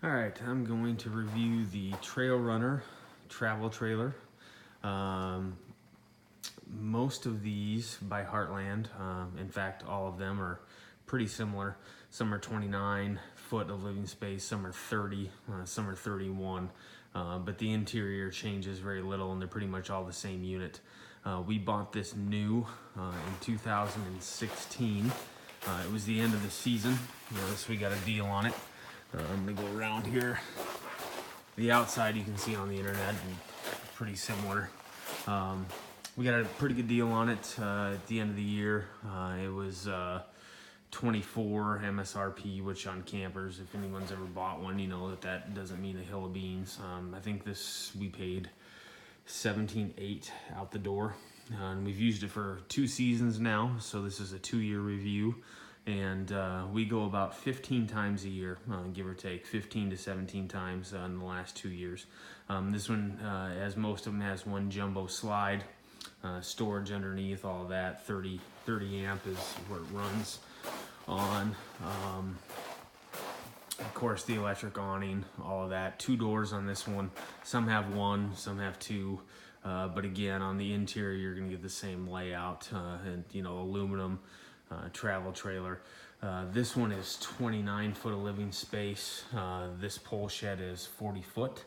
All right, I'm going to review the Trail Runner travel trailer. Um, Most of these by Heartland, in fact, all of them are pretty similar. Some are 29 foot of living space, some are 30, some are 31, but the interior changes very little and they're pretty much all the same unit. We bought this new in 2016. It was the end of the season, so we got a deal on it. I'm gonna go around here. The outside you can see on the internet and pretty similar. We got a pretty good deal on it at the end of the year. It was 24 MSRP, which on campers, if anyone's ever bought one, you know that doesn't mean a hill of beans. I think this we paid $17,800 out the door, and we've used it for 2 seasons now. So this is a 2-year review. And we go about 15 times a year, give or take, 15 to 17 times in the last 2 years. This one, as most of them, has one jumbo slide, storage underneath, all of that. 30 amp is where it runs on. Of course, the electric awning, all of that. 2 doors on this one. Some have 1, some have 2. But again, on the interior, you're going to get the same layout and, aluminum. Travel trailer. This one is 29 foot of living space. This pole shed is 40 foot.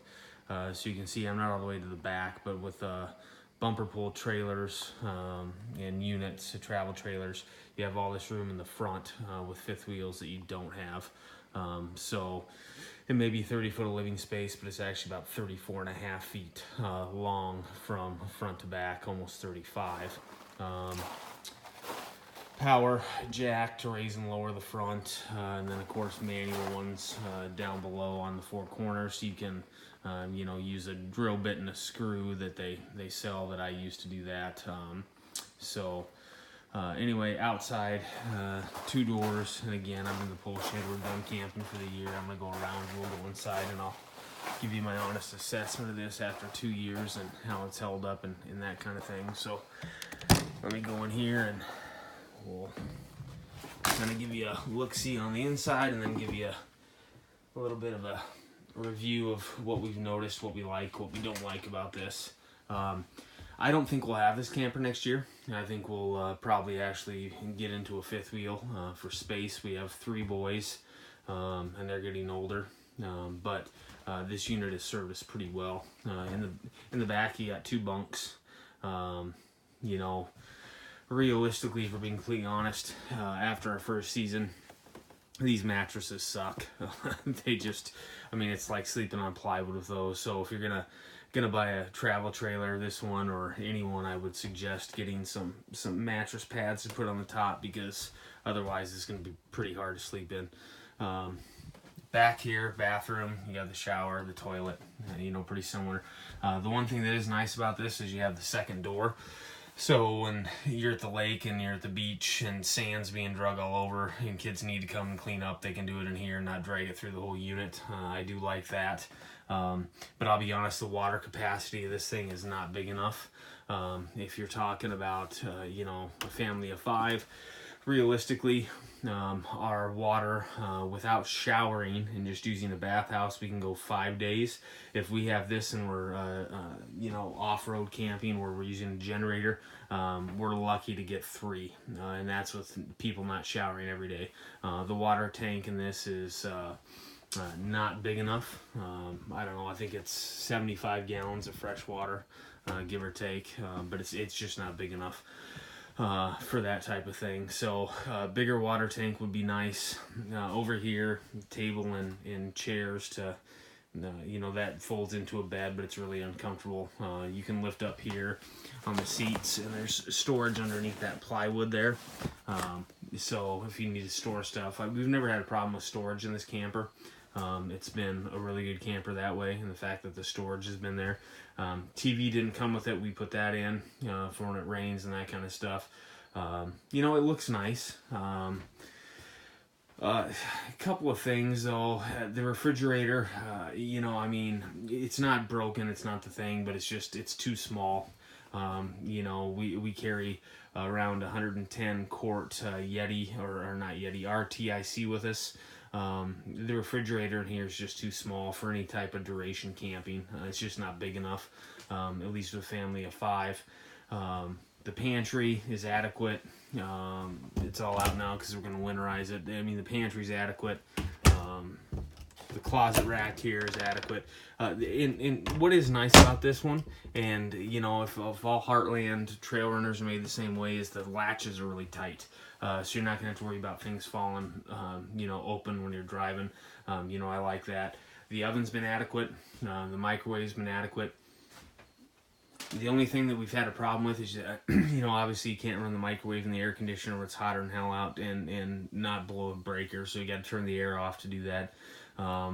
So you can see I'm not all the way to the back, but with bumper pull trailers and units, travel trailers, you have all this room in the front with 5th wheels that you don't have. So it may be 30 foot of living space, but it's actually about 34 and a half feet long from front to back, almost 35. Power jack to raise and lower the front, and then of course manual ones down below on the 4 corners. So you can use a drill bit and a screw that they sell, that I used to do that. Anyway, outside, 2 doors, and again, I'm in the pole shed. We're done camping for the year. I'm gonna go around, we'll go inside, and I'll give you my honest assessment of this after 2 years and how it's held up and that kind of thing. So let me go in here and we'll kind of give you a look-see on the inside, and then give you a little bit of a review of what we've noticed, what we like, what we don't like about this. I don't think we'll have this camper next year. I think we'll probably actually get into a 5th wheel for space. We have 3 boys, and they're getting older, but this unit has served us pretty well. In the back, you got 2 bunks. Realistically, if we're being completely honest, after our first season, these mattresses suck. It's like sleeping on plywood with those. So if you're gonna buy a travel trailer, this one or any one, I would suggest getting some mattress pads to put on the top, because otherwise it's gonna be pretty hard to sleep in. Back here, bathroom, you got the shower, the toilet, pretty similar. The one thing that is nice about this is you have the second door. So when you're at the lake and you're at the beach and sand's being drug all over and kids need to come and clean up, they can do it in here and not drag it through the whole unit. I do like that. But I'll be honest, the water capacity of this thing is not big enough. If you're talking about, a family of 5, realistically, our water, without showering and just using a bathhouse, we can go 5 days. If we have this and we're off-road camping where we're using a generator, we're lucky to get 3, and that's with people not showering every day. The water tank in this is not big enough. I don't know, I think it's 75 gallons of fresh water, give or take, but it's just not big enough for that type of thing. So bigger water tank would be nice. Over here, table and chairs to, that folds into a bed, but it's really uncomfortable. You can lift up here on the seats, and there's storage underneath that plywood there. So if you need to store stuff, we've never had a problem with storage in this camper. It's been a really good camper that way, and the fact that the storage has been there. TV didn't come with it. We put that in for when it rains and that kind of stuff. It looks nice. A couple of things though. The refrigerator, it's not broken, it's not the thing, but it's too small. We carry around 110 quart Yeti, or not Yeti, RTIC with us. The refrigerator in here is just too small for any type of duration camping. It's just not big enough, at least with a family of 5. The pantry is adequate. It's all out now because we're going to winterize it. I mean, the pantry's adequate. The closet rack here is adequate. In what is nice about this one, and you know, if all Heartland trail runners are made the same way, is the latches are really tight. So you're not going to have to worry about things falling, you know, open when you're driving. You know, I like that. The oven's been adequate. The microwave's been adequate. The only thing that we've had a problem with is that, you know, obviously you can't run the microwave and the air conditioner where it's hotter than hell out and not blow a breaker, so you got to turn the air off to do that. A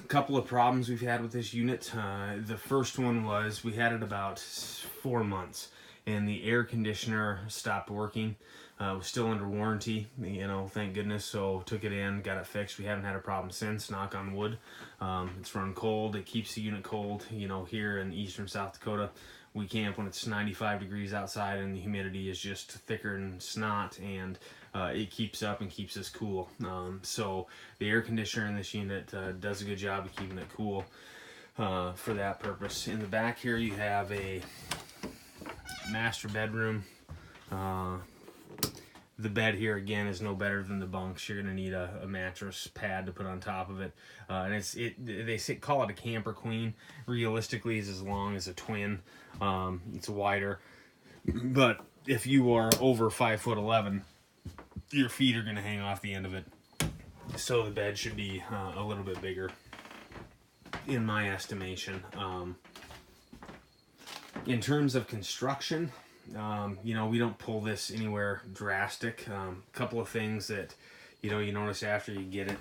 couple of problems we've had with this unit. The first one was we had it about 4 months, and the air conditioner stopped working. It was still under warranty, you know, thank goodness. So took it in, got it fixed. We haven't had a problem since, knock on wood. It's run cold. It keeps the unit cold. You know, here in eastern South Dakota, we camp when it's 95 degrees outside and the humidity is just thicker than snot, and it keeps up and keeps us cool. So the air conditioner in this unit does a good job of keeping it cool for that purpose. In the back here, you have a master bedroom. The bed here again is no better than the bunks. You're gonna need a mattress pad to put on top of it, and they call it a camper queen. Realistically, it's as long as a twin. It's wider, but if you are over 5'11", your feet are gonna hang off the end of it. So the bed should be a little bit bigger, in my estimation. In terms of construction, you know, we don't pull this anywhere drastic. Couple of things that, you know, you notice after you get it.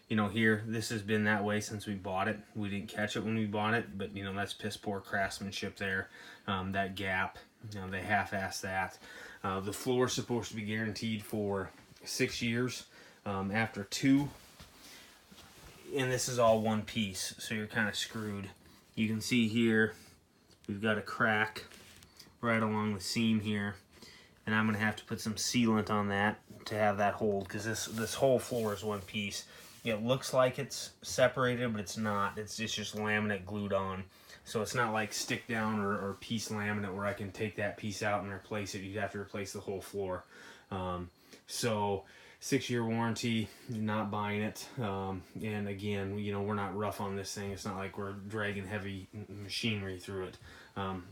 You know, here, this has been that way since we bought it. We didn't catch it when we bought it, but, you know, that's piss poor craftsmanship there. That gap, you know, they half-assed that. The floor is supposed to be guaranteed for 6 years. After 2, and this is all one piece, so you're kind of screwed. You can see here, we've got a crack right along the seam here, and I'm gonna have to put some sealant on that to have that hold, because this whole floor is one piece. It looks like it's separated, but it's not. It's just laminate glued on, so it's not like stick down or piece laminate where I can take that piece out and replace it. You'd have to replace the whole floor. So 6-year warranty, not buying it. And again, you know, we're not rough on this thing. It's not like we're dragging heavy machinery through it.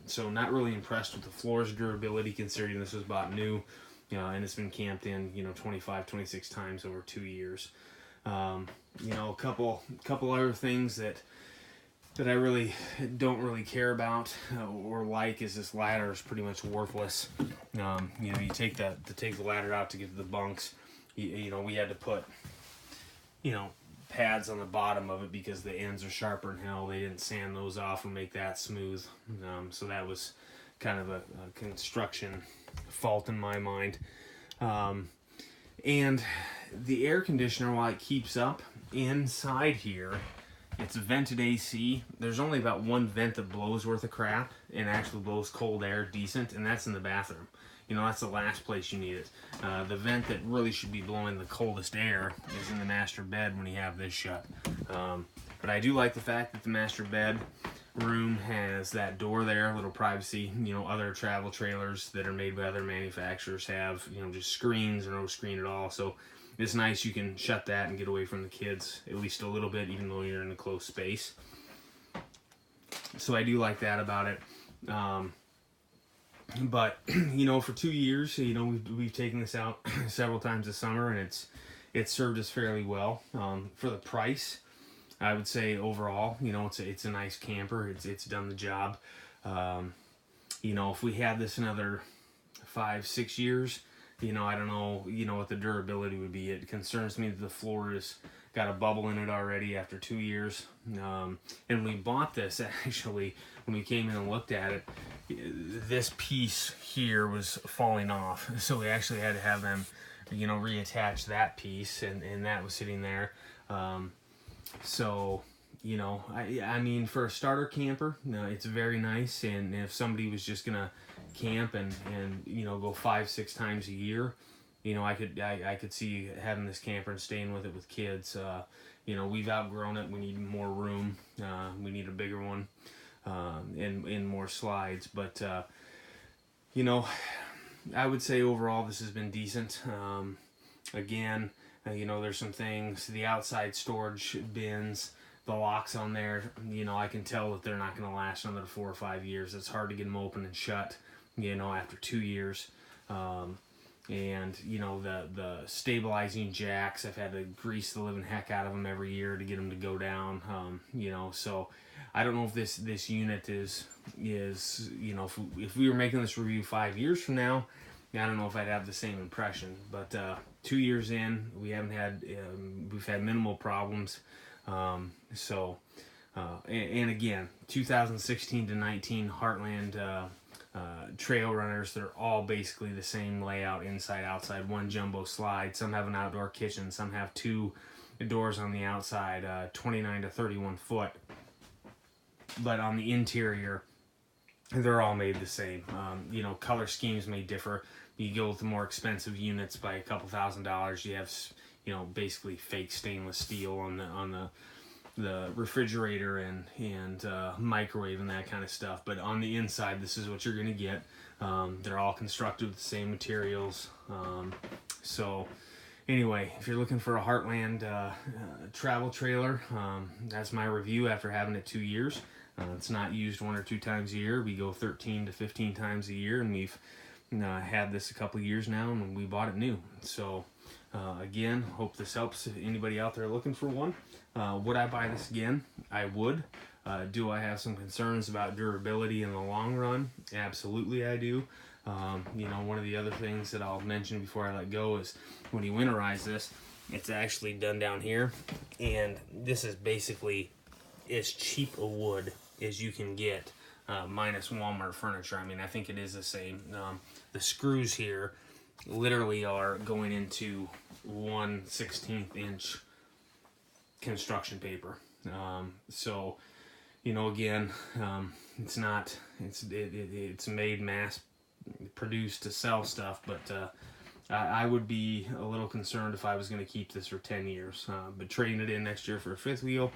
So not really impressed with the floor's durability, considering this was bought new, and it's been camped in, you know, 25, 26 times over 2 years. You know, a couple other things that I really don't really care about or like is this ladder is pretty much worthless. You know, you take the ladder out to get to the bunks. You know, we had to put, you know, pads on the bottom of it because the ends are sharper than hell. They didn't sand those off and make that smooth. So that was kind of a construction fault in my mind. And the air conditioner, while it keeps up inside here, it's vented AC. There's only about one vent that blows worth of crap and actually blows cold air decent, and that's in the bathroom. You know, that's the last place you need it. The vent that really should be blowing the coldest air is in the master bed when you have this shut. But I do like the fact that the master bed room has that door there, a little privacy. You know, other travel trailers that are made by other manufacturers have, you know, just screens or no screen at all. So it's nice you can shut that and get away from the kids, at least a little bit, even though you're in a closed space. So I do like that about it. But, you know, for 2 years, you know, we've taken this out several times this summer, and it's served us fairly well. For the price, I would say overall, you know, it's a nice camper. It's done the job. You know, if we had this another 5-6 years, you know, I don't know, you know, what the durability would be. It concerns me that the floor has got a bubble in it already after 2 years. And we bought this, actually, when we came in and looked at it, this piece here was falling off. So we actually had to have them, you know, reattach that piece, and that was sitting there. So, you know, I mean, for a starter camper, it's very nice. And if somebody was just going to camp and, you know, go 5-6 times a year, you know, I could see having this camper and staying with it with kids. You know, we've outgrown it. We need more room. We need a bigger one, and more slides. But you know, I would say overall this has been decent. Again, you know, there's some things, the outside storage bins, the locks on there, you know, I can tell that they're not going to last another 4 or 5 years. It's hard to get them open and shut, you know, after 2 years. And, you know, the stabilizing jacks, I've had to grease the living heck out of them every year to get them to go down, you know, so I don't know if this unit is you know, if we were making this review 5 years from now, I don't know if I'd have the same impression. But 2 years in, we've had minimal problems. So and again, 2016 to 19 Heartland trail runners, they're all basically the same layout, inside outside, one jumbo slide. Some have an outdoor kitchen, some have 2 doors on the outside, 29 to 31 foot. But on the interior, they're all made the same. You know, color schemes may differ. You go with the more expensive units by a couple $1,000s. You have, you know, basically fake stainless steel on the refrigerator and microwave and that kind of stuff. But on the inside, this is what you're gonna get. They're all constructed with the same materials. So anyway, if you're looking for a Heartland travel trailer, that's my review after having it 2 years. It's not used 1 or 2 times a year. We go 13 to 15 times a year, and we've had this a couple years now, and we bought it new. So again, hope this helps anybody out there looking for one. Would I buy this again? I would. Do I have some concerns about durability in the long run? Absolutely I do. You know, one of the other things that I'll mention before I let go is when you winterize this, it's actually done down here, and this is basically as cheap a wood as you can get, minus Walmart furniture. I mean, I think it is the same. The screws here literally are going into 1/16 inch construction paper. So, you know, again, it's not, it's made mass produced to sell stuff, but I would be a little concerned if I was going to keep this for 10 years. But trading it in next year for a 5th wheel,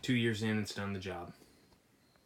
2 years in, it's done the job.